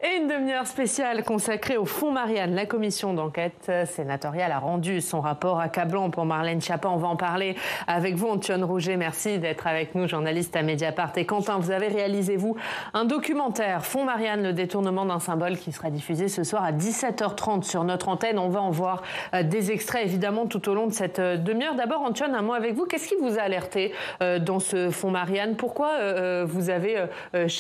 Et une demi-heure spéciale consacrée au fonds Marianne. La commission d'enquête sénatoriale a rendu son rapport accablant pour Marlène Schiappa. On va en parler avec vous, Antoine Rouget. Merci d'être avec nous, journaliste à Mediapart. Et Quentin, vous avez réalisé, vous, un documentaire, Fonds Marianne, le détournement d'un symbole, qui sera diffusé ce soir à 17h30 sur notre antenne. On va en voir des extraits, évidemment, tout au long de cette demi-heure. D'abord, Antoine, un mot avec vous. Qu'est-ce qui vous a alerté dans ce fonds Marianne? Pourquoi vous avez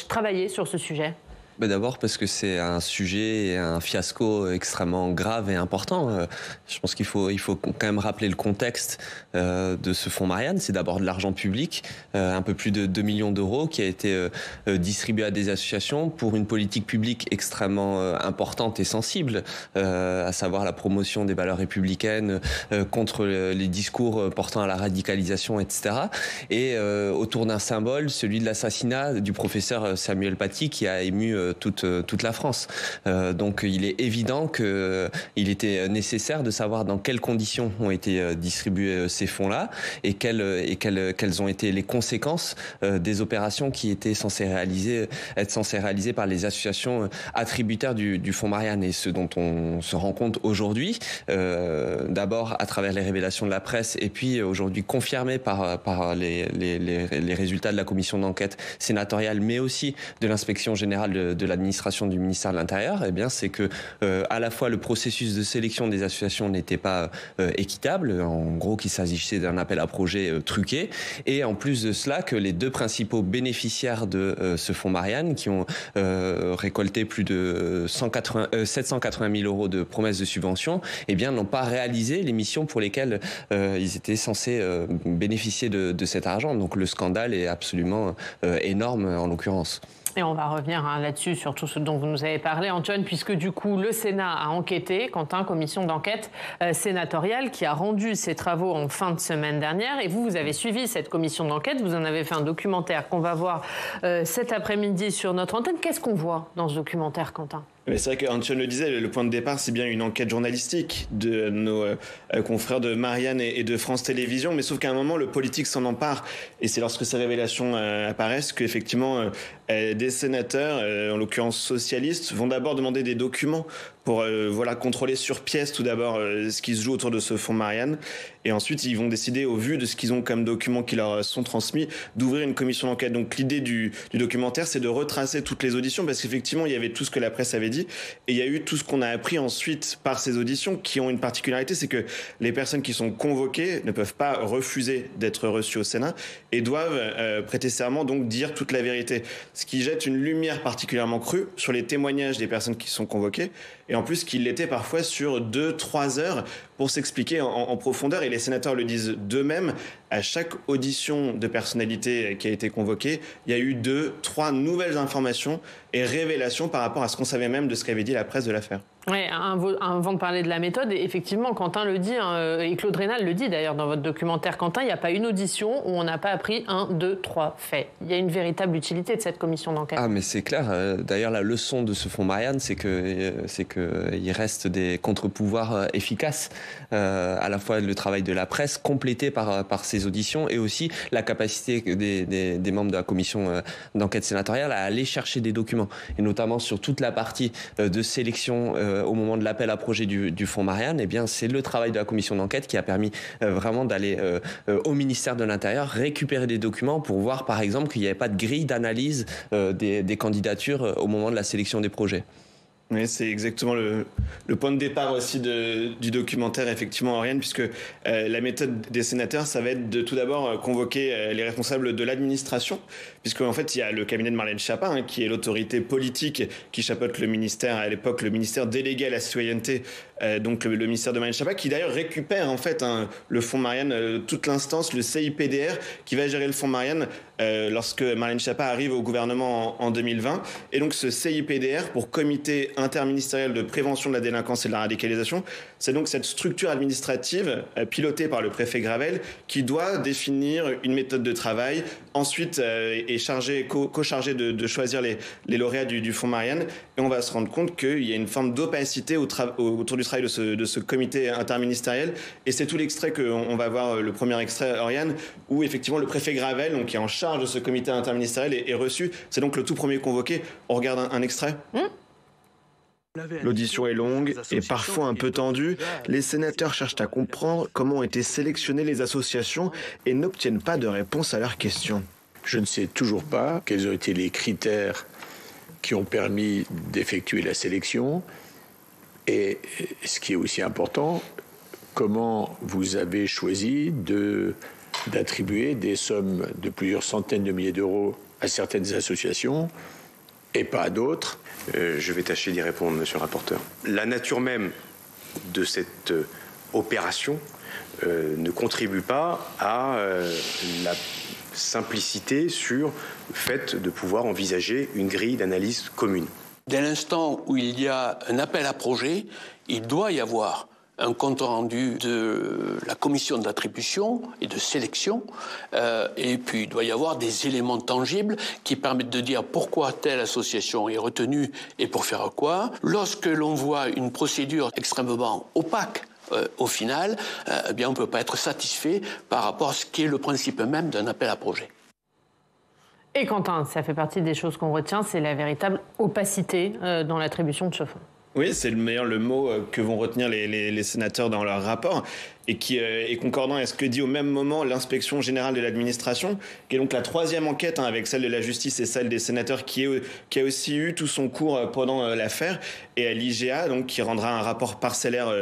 travaillé sur ce sujet? D'abord parce que c'est un sujet et un fiasco extrêmement grave et important. Je pense qu'il faut quand même rappeler le contexte de ce fonds Marianne. C'est d'abord de l'argent public, un peu plus de 2 millions d'euros qui a été distribué à des associations pour une politique publique extrêmement importante et sensible, à savoir la promotion des valeurs républicaines contre les discours portant à la radicalisation, etc. Et autour d'un symbole, celui de l'assassinat du professeur Samuel Paty, qui a ému toute la France. Donc il est évident qu'il était nécessaire de savoir dans quelles conditions ont été distribués ces fonds-là et quelles ont été les conséquences des opérations qui étaient être censées réalisées par les associations attributaires du fonds Marianne. Et ce dont on se rend compte aujourd'hui, d'abord à travers les révélations de la presse et puis aujourd'hui confirmées par les résultats de la commission d'enquête sénatoriale, mais aussi de l'inspection générale de l'administration du ministère de l'Intérieur, eh bien, c'est que à la fois le processus de sélection des associations n'était pas équitable, en gros qu'il s'agissait d'un appel à projet truqué, et en plus de cela que les deux principaux bénéficiaires de ce fonds Marianne, qui ont récolté plus de 780 000 euros de promesses de subvention, eh bien, n'ont pas réalisé les missions pour lesquelles ils étaient censés bénéficier de cet argent. Donc le scandale est absolument énorme en l'occurrence. Et on va revenir là-dessus, sur tout ce dont vous nous avez parlé, Antoine, puisque du coup, le Sénat a enquêté, Quentin, commission d'enquête sénatoriale, qui a rendu ses travaux en fin de semaine dernière. Et vous avez suivi cette commission d'enquête, vous en avez fait un documentaire qu'on va voir cet après-midi sur notre antenne. Qu'est-ce qu'on voit dans ce documentaire, Quentin ? Mais c'est vrai qu'Antoine le disait, le point de départ, c'est bien une enquête journalistique de nos confrères de Marianne et de France Télévisions, mais sauf qu'à un moment, le politique s'en empare, et c'est lorsque ces révélations apparaissent qu'effectivement, des sénateurs, en l'occurrence socialistes, vont d'abord demander des documents pour contrôler sur pièce tout d'abord ce qui se joue autour de ce fonds Marianne, et ensuite ils vont décider, au vu de ce qu'ils ont comme documents qui leur sont transmis, d'ouvrir une commission d'enquête. Donc l'idée du documentaire, c'est de retracer toutes les auditions, parce qu'effectivement il y avait tout ce que la presse avait dit, et il y a eu tout ce qu'on a appris ensuite par ces auditions, qui ont une particularité, c'est que les personnes qui sont convoquées ne peuvent pas refuser d'être reçues au Sénat, et doivent prêter serment, donc dire toute la vérité, ce qui jette une lumière particulièrement crue sur les témoignages des personnes qui sont convoquées, et en plus qu'il l'était parfois sur 2-3 heures pour s'expliquer en profondeur, et les sénateurs le disent d'eux-mêmes. À chaque audition de personnalité qui a été convoquée, il y a eu 2-3 nouvelles informations et révélations par rapport à ce qu'on savait même de ce qu'avait dit la presse de l'affaire. Oui, avant de parler de la méthode, effectivement, Quentin le dit, et Claude Rénal le dit d'ailleurs dans votre documentaire, Quentin, il n'y a pas une audition où on n'a pas appris 1, 2, 3 faits. Il y a une véritable utilité de cette commission d'enquête. Ah, mais c'est clair. D'ailleurs, la leçon de ce fonds Marianne, c'est qu'il reste des contre-pouvoirs efficaces. À la fois le travail de la presse, complété par ces auditions, et aussi la capacité des membres de la commission d'enquête sénatoriale à aller chercher des documents. Et notamment sur toute la partie de sélection au moment de l'appel à projet du fonds Marianne, eh bien, c'est le travail de la commission d'enquête qui a permis vraiment d'aller au ministère de l'Intérieur récupérer des documents pour voir, par exemple, qu'il n'y avait pas de grille d'analyse des candidatures au moment de la sélection des projets. Oui, c'est exactement le point de départ aussi du documentaire, effectivement, Oriane, puisque la méthode des sénateurs, ça va être de tout d'abord convoquer les responsables de l'administration, puisqu'en fait, il y a le cabinet de Marlène Schiappa, qui est l'autorité politique qui chapeaute le ministère, à l'époque, le ministère délégué à la citoyenneté, donc le ministère de Marlène Schiappa, qui d'ailleurs récupère en fait le fonds Marianne, toute l'instance, le CIPDR, qui va gérer le fonds Marianne lorsque Marlène Schiappa arrive au gouvernement en 2020. Et donc ce CIPDR, pour Comité interministériel de prévention de la délinquance et de la radicalisation, c'est donc cette structure administrative pilotée par le préfet Gravel qui doit définir une méthode de travail, ensuite est co-chargé de choisir les lauréats du fonds Marianne. Et on va se rendre compte qu'il y a une forme d'opacité autour du travail de ce comité interministériel. Et c'est tout l'extrait qu'on va voir, le premier extrait, Oriane, où effectivement le préfet Gravel, donc, qui est en charge de ce comité interministériel, est reçu. C'est donc le tout premier convoqué. On regarde un extrait. L'audition est longue et parfois un peu tendue. Les sénateurs cherchent à comprendre comment ont été sélectionnées les associations et n'obtiennent pas de réponse à leurs questions. Je ne sais toujours pas quels ont été les critères qui ont permis d'effectuer la sélection et, ce qui est aussi important, comment vous avez choisi d'attribuer des sommes de plusieurs centaines de milliers d'euros à certaines associations et pas à d'autres. Je vais tâcher d'y répondre, monsieur le rapporteur. La nature même de cette opération ne contribue pas à la simplicité sur le fait de pouvoir envisager une grille d'analyse commune. Dès l'instant où il y a un appel à projet, il doit y avoir un compte rendu de la commission d'attribution et de sélection, et puis il doit y avoir des éléments tangibles qui permettent de dire pourquoi telle association est retenue et pour faire quoi. Lorsque l'on voit une procédure extrêmement opaque, au final, eh bien on ne peut pas être satisfait par rapport à ce qui est le principe même d'un appel à projet. Et Quentin, ça fait partie des choses qu'on retient, c'est la véritable opacité dans l'attribution de ce fonds. Oui, c'est le mot que vont retenir les sénateurs dans leur rapport et qui est concordant à ce que dit au même moment l'inspection générale de l'administration, qui est donc la troisième enquête avec celle de la justice et celle des sénateurs qui a aussi eu tout son cours pendant l'affaire, et à l'IGA, donc qui rendra un rapport parcellaire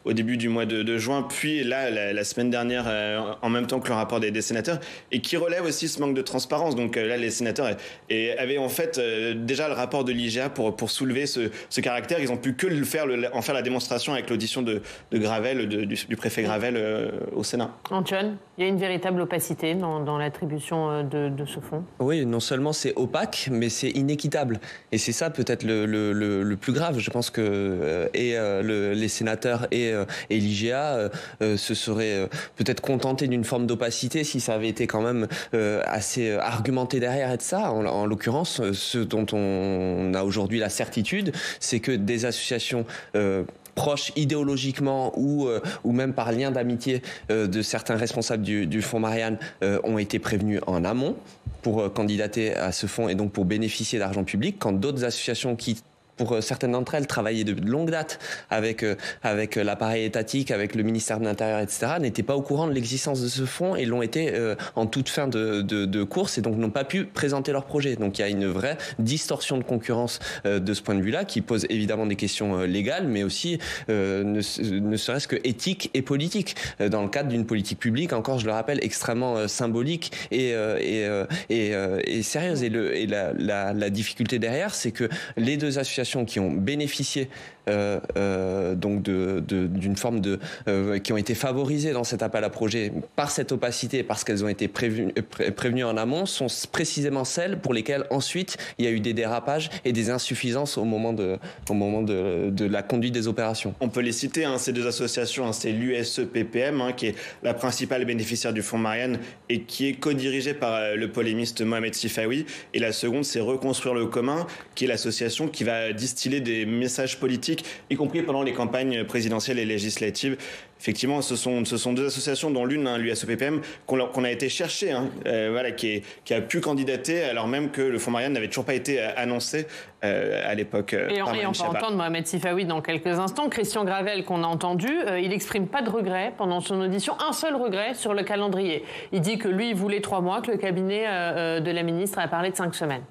au début du mois de juin, puis là la semaine dernière en même temps que le rapport des sénateurs, et qui relève aussi ce manque de transparence. Donc là les sénateurs avaient en fait déjà le rapport de l'IGA pour soulever ce caractère. Ils n'ont pu que en faire la démonstration avec l'audition de Gravel, du préfet Gravel au Sénat. Antoine, il y a une véritable opacité dans l'attribution de ce fonds. Oui, non seulement c'est opaque, mais c'est inéquitable. Et c'est ça peut-être le plus grave. Je pense que les sénateurs et l'IGA se seraient peut-être contentés d'une forme d'opacité si ça avait été quand même assez argumenté derrière et de ça. En l'occurrence, ce dont on a aujourd'hui la certitude, c'est que des associations proches idéologiquement ou même par lien d'amitié de certains responsables du fonds Marianne ont été prévenus en amont pour candidater à ce fonds et donc pour bénéficier d'argent public, quand d'autres associations qui pour certaines d'entre elles, travaillaient de longue date avec l'appareil étatique, avec le ministère de l'Intérieur, etc., n'étaient pas au courant de l'existence de ce fonds et l'ont été en toute fin de course et donc n'ont pas pu présenter leur projet. Donc il y a une vraie distorsion de concurrence de ce point de vue-là qui pose évidemment des questions légales, mais aussi ne serait-ce que éthiques et politiques dans le cadre d'une politique publique, encore je le rappelle, extrêmement symbolique et sérieuse. Et la difficulté derrière, c'est que les deux associations qui ont bénéficié donc d'une forme qui ont été favorisées dans cet appel à projet par cette opacité, parce qu'elles ont été prévenues en amont, sont précisément celles pour lesquelles ensuite il y a eu des dérapages et des insuffisances au moment de la conduite des opérations. On peut les citer, ces deux associations, c'est l'USEPPM qui est la principale bénéficiaire du fonds Marianne et qui est co-dirigée par le polémiste Mohamed Sifawi, et la seconde c'est Reconstruire le commun, qui est l'association qui va distiller des messages politiques, y compris pendant les campagnes présidentielles et législatives. Effectivement, ce sont deux associations, dont l'une, l'USEPPM, qu'on a été chercher, qui a pu candidater, alors même que le fonds Marianne n'avait toujours pas été annoncé à l'époque. Et on va entendre Mohamed Sifawi dans quelques instants. Christian Gravel, qu'on a entendu, il n'exprime pas de regret pendant son audition, un seul regret sur le calendrier. Il dit que lui, il voulait 3 mois, que le cabinet de la ministre a parlé de 5 semaines.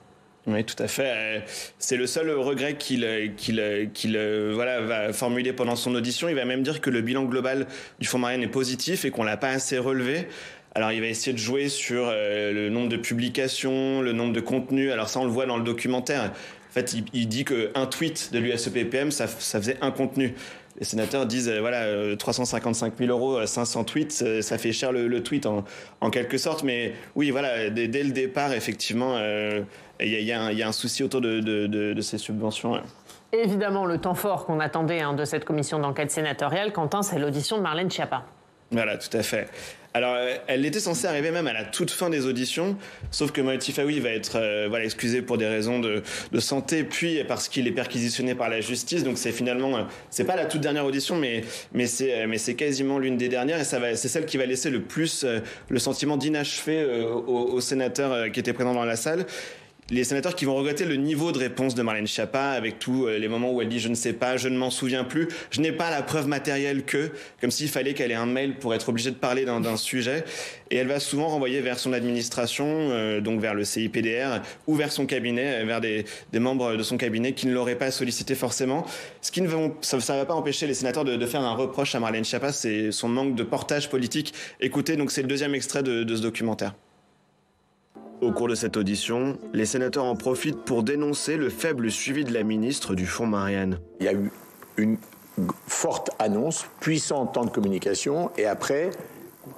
Oui, tout à fait. C'est le seul regret qu'il va formuler pendant son audition. Il va même dire que le bilan global du fonds Marianne est positif et qu'on l'a pas assez relevé. Alors, il va essayer de jouer sur le nombre de publications, le nombre de contenus. Alors ça, on le voit dans le documentaire. En fait, il dit qu'un tweet de l'USEPPM, ça faisait un contenu. Les sénateurs disent 355 000 euros, 500 tweets, ça fait cher le tweet en quelque sorte. Mais oui, voilà, dès le départ, effectivement, il y a un souci autour de ces subventions. Ouais. Évidemment, le temps fort qu'on attendait de cette commission d'enquête sénatoriale, Quentin, c'est l'audition de Marlène Schiappa. Voilà, tout à fait. Alors, elle était censée arriver même à la toute fin des auditions, sauf que Mohamed Sifawi va être excusé pour des raisons de santé, puis parce qu'il est perquisitionné par la justice. Donc c'est finalement, c'est pas la toute dernière audition, mais c'est quasiment l'une des dernières, et c'est celle qui va laisser le plus le sentiment d'inachevé aux sénateurs qui étaient présents dans la salle. les sénateurs qui vont regretter le niveau de réponse de Marlène Schiappa, avec tous les moments où elle dit « je ne sais pas, je ne m'en souviens plus, je n'ai pas la preuve matérielle que », comme s'il fallait qu'elle ait un mail pour être obligée de parler d'un sujet. Et elle va souvent renvoyer vers son administration, donc vers le CIPDR, ou vers son cabinet, vers des membres de son cabinet qui ne l'auraient pas sollicité forcément. Ce qui ça ne va pas empêcher les sénateurs de faire un reproche à Marlène Schiappa, c'est son manque de portage politique. Écoutez, donc c'est le deuxième extrait de ce documentaire. Au cours de cette audition, les sénateurs en profitent pour dénoncer le faible suivi de la ministre du Fonds Marianne. Il y a eu une forte annonce, puissant temps de communication, et après,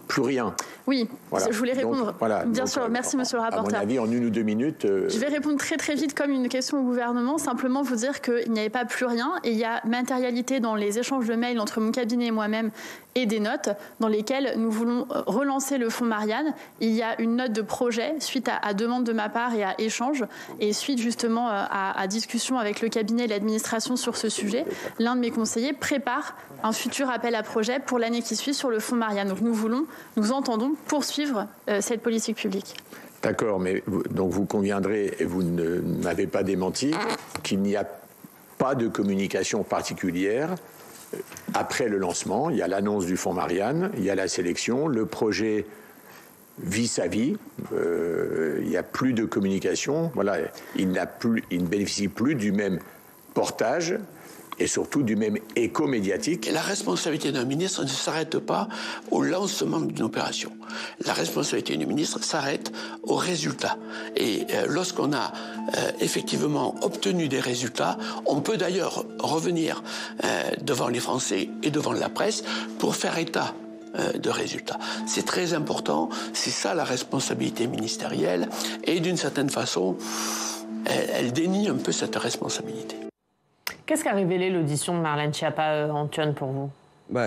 plus rien. Oui, voilà. Je voulais répondre. Donc, voilà. Bien sûr, merci monsieur le rapporteur. À mon avis, en 1 ou 2 minutes... Je vais répondre très très vite comme une question au gouvernement, simplement vous dire qu'il n'y avait pas plus rien et il y a matérialité dans les échanges de mails entre mon cabinet et moi-même et des notes dans lesquelles nous voulons relancer le fonds Marianne. Il y a une note de projet suite à demande de ma part et à échange et suite justement à discussion avec le cabinet et l'administration sur ce sujet. L'un de mes conseillers prépare un futur appel à projet pour l'année qui suit sur le fonds Marianne. Donc nous entendons poursuivre cette politique publique. D'accord, mais donc vous conviendrez, et vous ne m'avez pas démenti, qu'il n'y a pas de communication particulière après le lancement. Il y a l'annonce du fonds Marianne, il y a la sélection, le projet vit sa vie, il n'y a plus de communication. Voilà, il ne bénéficie plus du même portage et surtout du même écho médiatique. Et la responsabilité d'un ministre ne s'arrête pas au lancement d'une opération. La responsabilité du ministre s'arrête au résultat. Et lorsqu'on a effectivement obtenu des résultats, on peut d'ailleurs revenir devant les Français et devant la presse pour faire état de résultats. C'est très important, c'est ça la responsabilité ministérielle, et d'une certaine façon, elle dénie un peu cette responsabilité. Qu'est-ce qu'a révélé l'audition de Marlène Schiappa, Antoine, pour vous ?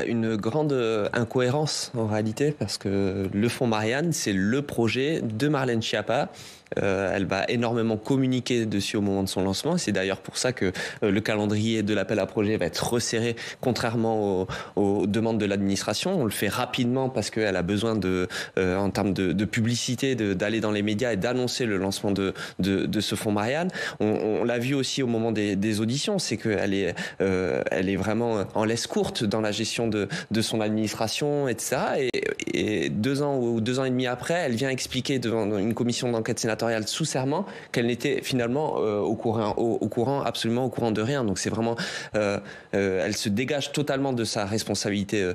Une grande incohérence en réalité, parce que le fonds Marianne, c'est le projet de Marlène Schiappa. Elle va énormément communiquer dessus au moment de son lancement. C'est d'ailleurs pour ça que le calendrier de l'appel à projet va être resserré, contrairement aux demandes de l'administration. On le fait rapidement parce qu'elle a besoin en termes de publicité, d'aller dans les médias et d'annoncer le lancement de ce fonds Marianne. On l'a vu aussi au moment des auditions, c'est qu'elle est vraiment en laisse courte dans la gestion de son administration, etc. Et 2 ans ou 2 ans et demi après, elle vient expliquer devant une commission d'enquête sénatoriale sous serment qu'elle n'était finalement absolument au courant de rien. Donc c'est vraiment, elle se dégage totalement de sa responsabilité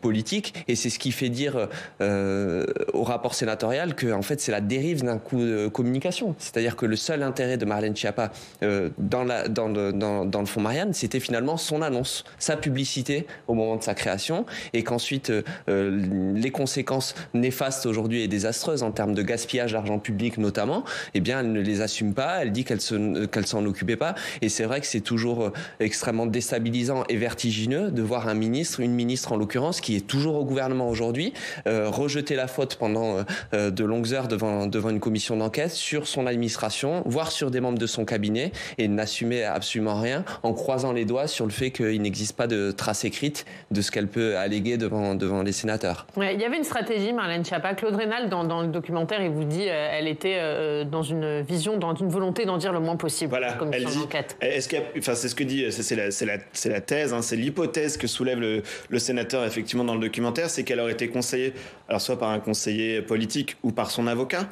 politique, et c'est ce qui fait dire au rapport sénatorial que en fait c'est la dérive d'un coup de communication. C'est-à-dire que le seul intérêt de Marlène Schiappa dans le fonds Marianne, c'était finalement son annonce, sa publicité au moment de sa création, et qu'ensuite les conséquences néfastes aujourd'hui et désastreuses en termes de gaspillage d'argent public notamment, eh bien elle ne les assume pas, elle dit qu'elle s'en occupait pas, et c'est vrai que c'est toujours extrêmement déstabilisant et vertigineux de voir une ministre en l'occurrence, qui est toujours au gouvernement aujourd'hui, rejeter la faute pendant de longues heures devant une commission d'enquête sur son administration, voire sur des membres de son cabinet, et n'assumer absolument rien, en croisant les doigts sur le fait qu'il n'existe pas de trace écrite de ce qu'elle peut alléguer devant les sénateurs. Ouais, il y avait une stratégie, Marlène Schiappa. Claude Raynal, dans le documentaire, il vous dit elle était dans une vision, dans une volonté d'en dire le moins possible. Voilà, elle dit. C'est ce que dit, c'est la thèse, hein, c'est l'hypothèse que soulève le sénateur effectivement dans le documentaire, c'est qu'elle aurait été conseillée, alors soit par un conseiller politique ou par son avocat.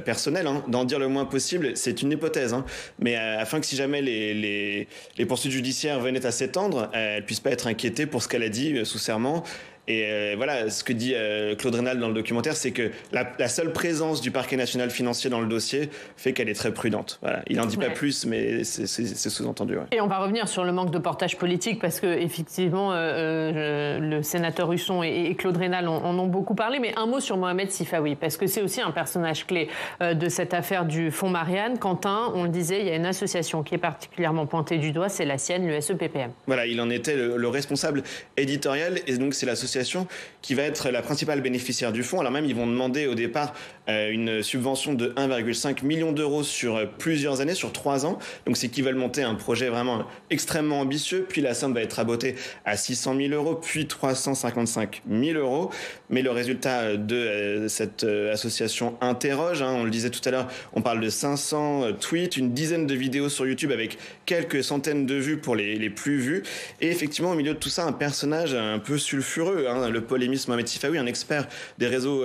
Personnel, hein, d'en dire le moins possible, c'est une hypothèse, hein, mais afin que si jamais les poursuites judiciaires venaient à s'étendre, elles puissent pas être inquiétées pour ce qu'elle a dit sous serment. Et voilà, ce que dit Claude Raynal dans le documentaire, c'est que la seule présence du parquet national financier dans le dossier fait qu'elle est très prudente. Voilà. Il n'en dit pas plus, mais c'est sous-entendu. Ouais. Et on va revenir sur le manque de portage politique, parce que effectivement, le sénateur Husson et Claude Raynal en ont beaucoup parlé. Mais un mot sur Mohamed Sifawi, parce que c'est aussi un personnage clé de cette affaire du fonds Marianne. Quentin, on le disait, il y a une association qui est particulièrement pointée du doigt, c'est la sienne, le SEPPM. Voilà, il en était le responsable éditorial, et donc c'est l'association association qui va être la principale bénéficiaire du fonds. Alors même, ils vont demander au départ une subvention de 1,5 million d'euros sur plusieurs années, sur 3 ans. Donc c'est qu'ils veulent monter un projet vraiment extrêmement ambitieux. Puis la somme va être rabotée à 600 000 euros, puis 355 000 euros. Mais le résultat de cette association interroge. On le disait tout à l'heure, on parle de 500 tweets, une dizaine de vidéos sur YouTube avec quelques centaines de vues pour les plus vues. Et effectivement, au milieu de tout ça, un personnage un peu sulfureux, le polémiste Mohamed Sifawi, un expert des réseaux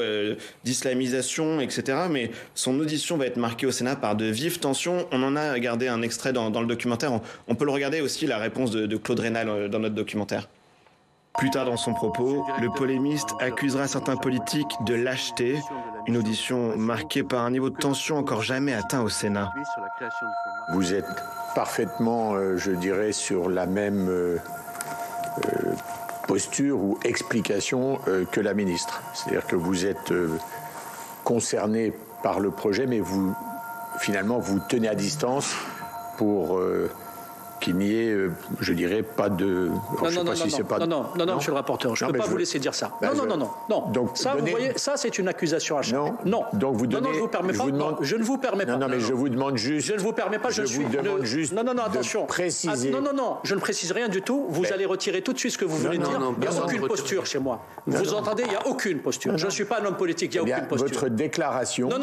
d'islamisation, etc. Mais son audition va être marquée au Sénat par de vives tensions. On en a gardé un extrait dans le documentaire. On peut le regarder aussi, la réponse de Claude Rénal dans notre documentaire. Plus tard dans son propos, le polémiste accusera certains politiques de lâcheté, une audition marquée par un niveau de tension encore jamais atteint au Sénat. Vous êtes parfaitement, je dirais, sur la même posture ou explication que la ministre. C'est-à-dire que vous êtes concerné par le projet, mais vous, finalement, vous tenez à distance pour... qu'il n'y ait, je dirais, pas de... Non, monsieur le rapporteur, je ne peux pas vous laisser dire ça. Non. Donc, ça, vous voyez, ça, c'est une accusation à chaque. Non. Donc vous donnez... Non, je vous permets pas. Je ne vous permets pas. Non, mais je vous demande juste... Je ne vous permets pas, je vous demande juste attention. De préciser... Non, je ne précise rien du tout. Vous allez retirer tout de suite ce que vous voulez dire. Il n'y a aucune posture chez moi. Vous entendez, il n'y a aucune posture. Je ne suis pas un homme politique, il n'y a aucune posture. Votre déclaration... Non,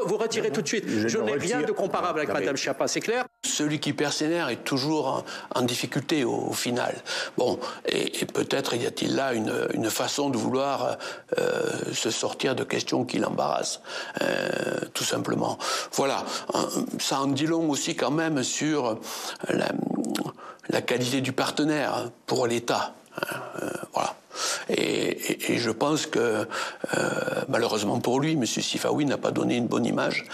vous retirez tout de suite. Je n'ai rien de comparable avec Mme Schiappa, c'est clair. Celui qui perd ses nerfs est toujours en difficulté au final. Bon, et peut-être y a-t-il là une façon de vouloir se sortir de questions qui l'embarrassent, tout simplement. Voilà, ça en dit long aussi quand même sur la qualité du partenaire pour l'État. Voilà. Et je pense que, malheureusement pour lui, M. Sifawi n'a pas donné une bonne image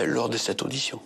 lors de cette audition.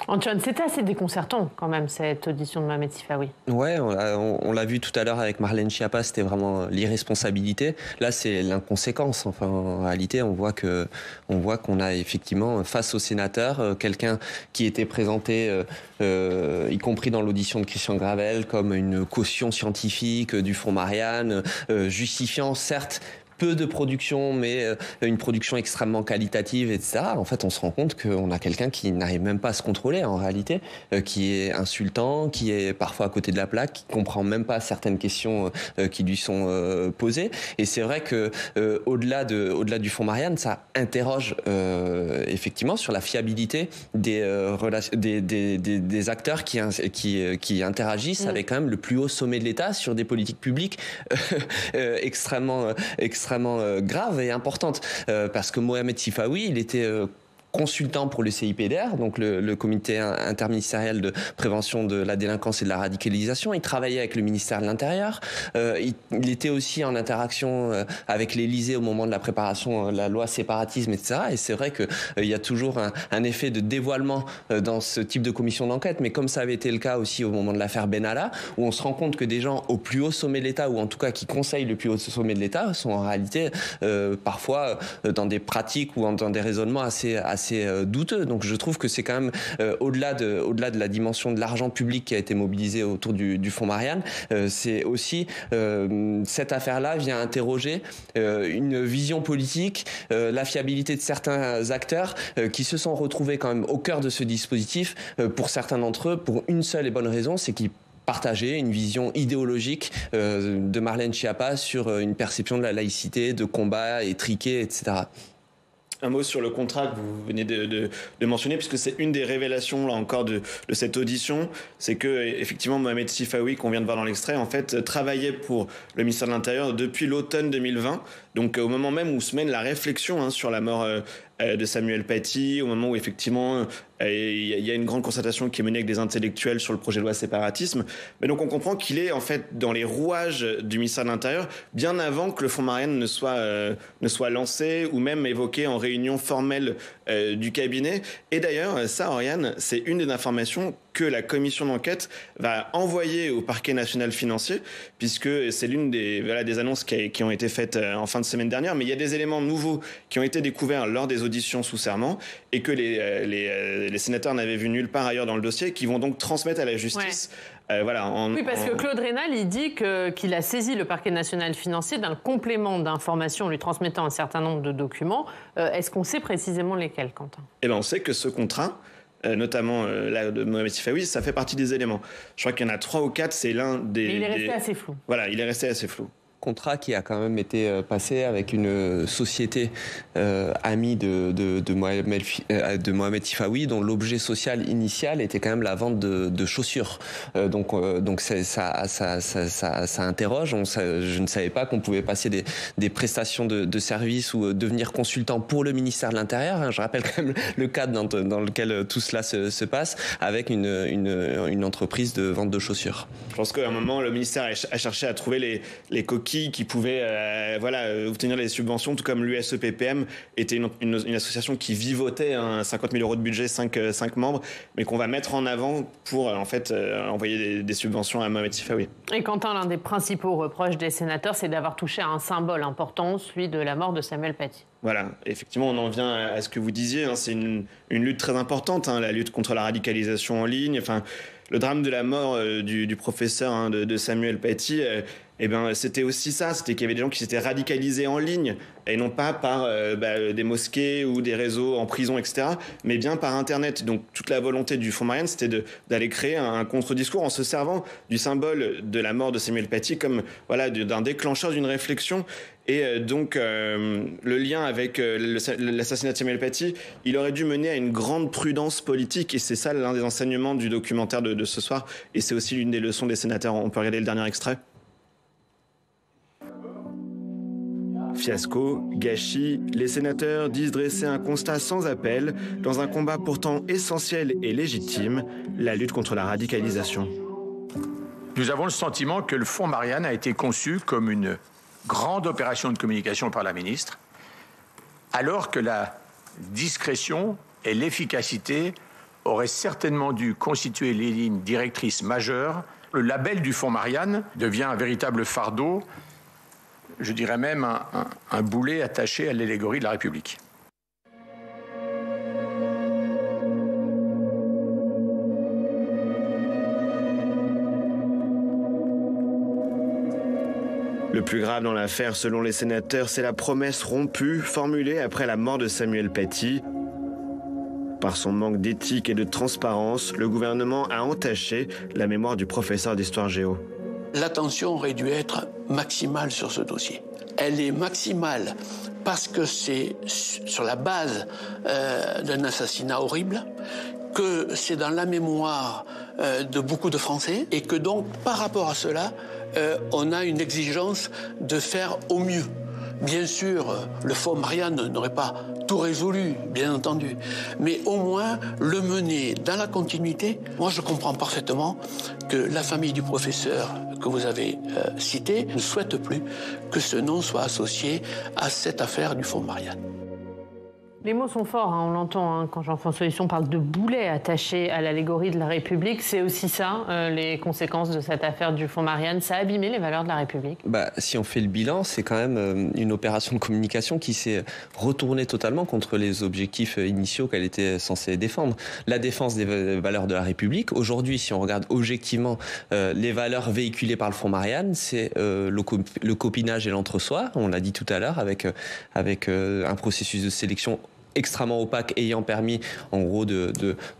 Antoine, c'était assez déconcertant quand même cette audition de Mohamed Sifawi. Ouais, on l'a vu tout à l'heure avec Marlène Schiappa, c'était vraiment l'irresponsabilité. Là, c'est l'inconséquence. Enfin, en réalité, on voit qu'on a effectivement face au sénateur quelqu'un qui était présenté, y compris dans l'audition de Christian Gravel, comme une caution scientifique du fonds Marianne, justifiant certes peu de production, mais une production extrêmement qualitative, etc. En fait, on se rend compte qu'on a quelqu'un qui n'arrive même pas à se contrôler, en réalité, qui est insultant, qui est parfois à côté de la plaque, qui comprend même pas certaines questions qui lui sont posées. Et c'est vrai que au-delà du fonds Marianne, ça interroge effectivement sur la fiabilité des acteurs qui interagissent avec quand même le plus haut sommet de l'État sur des politiques publiques extrêmement grave et importante, parce que Mohamed Sifawi, il était consultant pour le CIPDR, donc le comité interministériel de prévention de la délinquance et de la radicalisation. Il travaillait avec le ministère de l'Intérieur. Il était aussi en interaction avec l'Élysée au moment de la préparation de la loi séparatisme, etc. Et c'est vrai qu'il y a toujours un effet de dévoilement dans ce type de commission d'enquête, mais comme ça avait été le cas aussi au moment de l'affaire Benalla, où on se rend compte que des gens au plus haut sommet de l'État, ou en tout cas qui conseillent le plus haut sommet de l'État, sont en réalité parfois dans des pratiques ou dans des raisonnements assez douteux. Donc je trouve que c'est quand même au-delà de la dimension de l'argent public qui a été mobilisé autour du fonds Marianne, c'est aussi cette affaire-là vient interroger une vision politique, la fiabilité de certains acteurs qui se sont retrouvés quand même au cœur de ce dispositif, pour certains d'entre eux, pour une seule et bonne raison, c'est qu'ils partager une vision idéologique de Marlène Schiappa sur une perception de la laïcité, de combat étriqué, etc. Un mot sur le contrat que vous venez de mentionner, puisque c'est une des révélations là encore de cette audition, c'est que effectivement Mohamed Sifawi, qu'on vient de voir dans l'extrait, en fait travaillait pour le ministère de l'Intérieur depuis l'automne 2020, donc au moment même où se mène la réflexion sur la mort de Samuel Paty, au moment où effectivement il y a une grande concertation qui est menée avec des intellectuels sur le projet de loi séparatisme. Mais donc on comprend qu'il est en fait dans les rouages du ministère de l'Intérieur bien avant que le fonds Marianne ne soit lancé ou même évoqué en réunion formelle du cabinet. Et d'ailleurs, ça, Oriane, c'est une des informations que la commission d'enquête va envoyer au parquet national financier, puisque c'est l'une des annonces qui ont été faites en fin de semaine dernière, mais il y a des éléments nouveaux qui ont été découverts lors des auditions sous serment et que les sénateurs n'avaient vu nulle part ailleurs dans le dossier, qui vont donc transmettre à la justice. Ouais. Oui, parce que Claude Rénal, il dit qu'il a saisi le parquet national financier d'un complément d'information lui transmettant un certain nombre de documents. Est-ce qu'on sait précisément lesquels, Quentin ? Eh bien, on sait que ce contrat, notamment là de Mohamed Sifawi, ça fait partie des éléments. Je crois qu'il y en a 3 ou 4, c'est l'un des... Mais il est resté assez flou. Voilà, il est resté assez flou. Contrat qui a quand même été passé avec une société amie de Mohamed Sifawi, dont l'objet social initial était quand même la vente de chaussures. Donc ça interroge. Je ne savais pas qu'on pouvait passer des prestations de services ou devenir consultant pour le ministère de l'Intérieur. Je rappelle quand même le cadre dans lequel tout cela se passe, avec une entreprise de vente de chaussures. Je pense qu'à un moment, le ministère a cherché à trouver les coquilles qui pouvaient obtenir les subventions, tout comme l'USEPPM était une association qui vivotait 50 000 € de budget, 5 membres, mais qu'on va mettre en avant pour envoyer des subventions à Mohamed Sifawi. Et Quentin, l'un des principaux reproches des sénateurs, c'est d'avoir touché à un symbole important, celui de la mort de Samuel Paty. Voilà, effectivement, on en vient à ce que vous disiez, c'est une lutte très importante, la lutte contre la radicalisation en ligne. Le drame de la mort du professeur de Samuel Paty, c'était aussi ça, c'était qu'il y avait des gens qui s'étaient radicalisés en ligne, et non pas par des mosquées ou des réseaux en prison, etc., mais bien par Internet. Donc toute la volonté du Fonds Marianne, c'était d'aller créer un contre-discours en se servant du symbole de la mort de Samuel Paty comme d'un déclencheur d'une réflexion. Et donc, le lien avec l'assassinat de Samuel Paty, il aurait dû mener à une grande prudence politique. Et c'est ça l'un des enseignements du documentaire de ce soir. Et c'est aussi l'une des leçons des sénateurs. On peut regarder le dernier extrait. Fiasco, gâchis, les sénateurs disent dresser un constat sans appel dans un combat pourtant essentiel et légitime, la lutte contre la radicalisation. Nous avons le sentiment que le Fonds Marianne a été conçu comme une grande opération de communication par la ministre, alors que la discrétion et l'efficacité auraient certainement dû constituer les lignes directrices majeures. Le label du Fonds Marianne devient un véritable fardeau, je dirais même un boulet attaché à l'allégorie de la République. Le plus grave dans l'affaire, selon les sénateurs, c'est la promesse rompue, formulée après la mort de Samuel Paty. Par son manque d'éthique et de transparence, le gouvernement a entaché la mémoire du professeur d'histoire géo. L'attention aurait dû être maximale sur ce dossier. Elle est maximale parce que c'est sur la base d'un assassinat horrible, que c'est dans la mémoire de beaucoup de Français et que donc, par rapport à cela, on a une exigence de faire au mieux. Bien sûr, le Fonds Marianne n'aurait pas tout résolu, bien entendu, mais au moins le mener dans la continuité. Moi, je comprends parfaitement que la famille du professeur que vous avez cité ne souhaite plus que ce nom soit associé à cette affaire du Fonds Marianne. Les mots sont forts, on l'entend quand Jean-François Husson parle de boulet attaché à l'allégorie de la République. C'est aussi ça, les conséquences de cette affaire du Fonds Marianne. Ça a abîmé les valeurs de la République. Si on fait le bilan, c'est quand même une opération de communication qui s'est retournée totalement contre les objectifs initiaux qu'elle était censée défendre. La défense des valeurs de la République. Aujourd'hui, si on regarde objectivement les valeurs véhiculées par le Fonds Marianne, c'est le copinage et l'entre-soi. On l'a dit tout à l'heure, avec un processus de sélection extrêmement opaque ayant permis en gros de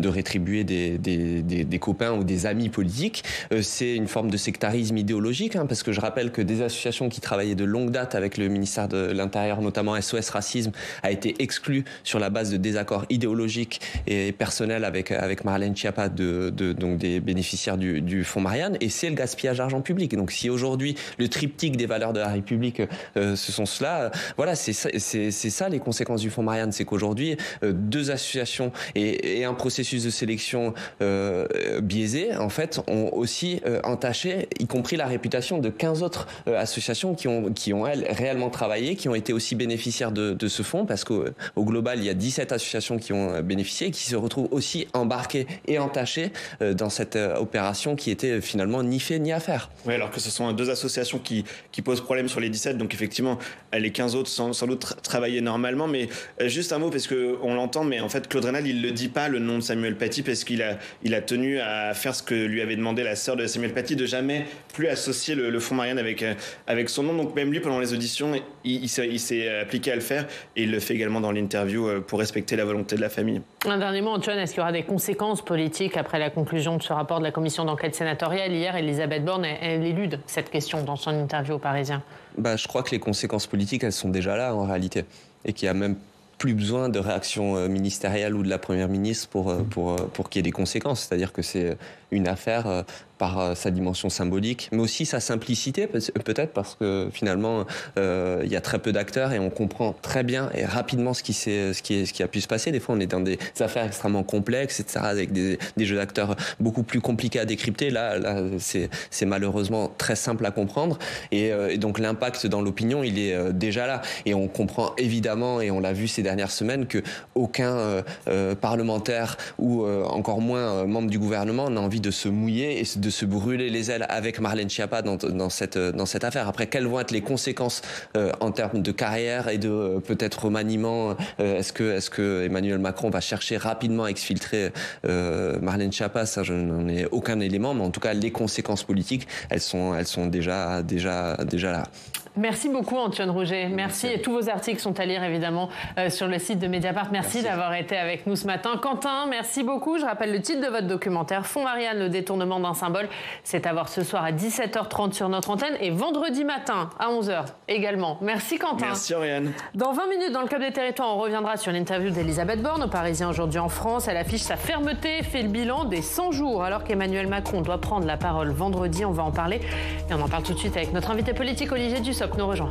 rétribuer des copains ou des amis politiques. C'est une forme de sectarisme idéologique, parce que je rappelle que des associations qui travaillaient de longue date avec le ministère de l'Intérieur, notamment SOS Racisme, a été exclue sur la base de désaccords idéologiques et personnels avec Marlène Schiappa, donc des bénéficiaires du Fonds Marianne, et c'est le gaspillage d'argent public. Donc si aujourd'hui le triptyque des valeurs de la République ce sont cela, voilà, c'est ça les conséquences du Fonds Marianne, c'est qu'aujourd'hui aujourd'hui, 2 associations et un processus de sélection biaisé, en fait, ont aussi entaché, y compris la réputation de 15 autres associations qui ont elles, réellement travaillé, qui ont été aussi bénéficiaires de ce fonds, parce qu'au global, il y a 17 associations qui ont bénéficié et qui se retrouvent aussi embarquées et entachées dans cette opération qui était finalement ni fait ni à faire. Oui, alors que ce sont 2 associations qui posent problème sur les 17, donc effectivement, les 15 autres sans doute travaillaient normalement, mais juste un mot, parce qu'on l'entend, mais en fait, Claude Raynal, il ne le dit pas, le nom de Samuel Paty, parce qu'il a tenu à faire ce que lui avait demandé la sœur de Samuel Paty, de jamais plus associer le fonds Marianne avec son nom. Donc même lui, pendant les auditions, il s'est appliqué à le faire, et il le fait également dans l'interview pour respecter la volonté de la famille. Un dernier mot, Antoine, est-ce qu'il y aura des conséquences politiques après la conclusion de ce rapport de la commission d'enquête sénatoriale? Hier, Elisabeth Borne, elle élude cette question dans son interview au Parisien. Je crois que les conséquences politiques, elles sont déjà là en réalité, et qu'il y a même plus besoin de réaction ministérielle ou de la Première ministre pour qu'il y ait des conséquences. C'est-à-dire que c'est une affaire par sa dimension symbolique, mais aussi sa simplicité, peut-être parce que finalement, il y a très peu d'acteurs et on comprend très bien et rapidement ce qui a pu se passer. Des fois, on est dans des affaires extrêmement complexes, etc., avec des jeux d'acteurs beaucoup plus compliqués à décrypter. Là c'est malheureusement très simple à comprendre. Et donc, l'impact dans l'opinion, il est déjà là. Et on comprend évidemment, et on l'a vu ces dernières semaines, qu'aucun parlementaire ou encore moins membre du gouvernement n'a envie de se mouiller et de se brûler les ailes avec Marlène Schiappa dans cette affaire. Après, quelles vont être les conséquences en termes de carrière et de peut-être remaniement? Est-ce que Emmanuel Macron va chercher rapidement à exfiltrer Marlène Schiappa? Ça, je n'en ai aucun élément, mais en tout cas, les conséquences politiques, elles sont déjà là. Merci beaucoup, Antoine Rouget. Merci. Et tous vos articles sont à lire, évidemment, sur le site de Mediapart. Merci d'avoir été avec nous ce matin. Quentin, merci beaucoup. Je rappelle le titre de votre documentaire, Fonds Marianne, le détournement d'un symbole. C'est à voir ce soir à 17h30 sur notre antenne et vendredi matin à 11h également. Merci, Quentin. Merci, Oriane. Dans 20 minutes, dans le Club des Territoires, on reviendra sur l'interview d'Elisabeth Borne au Parisien aujourd'hui en France. Elle affiche sa fermeté, fait le bilan des 100 jours, alors qu'Emmanuel Macron doit prendre la parole vendredi. On va en parler. Et on en parle tout de suite avec notre invité politique, Olivier Dussopt. Nous rejoint.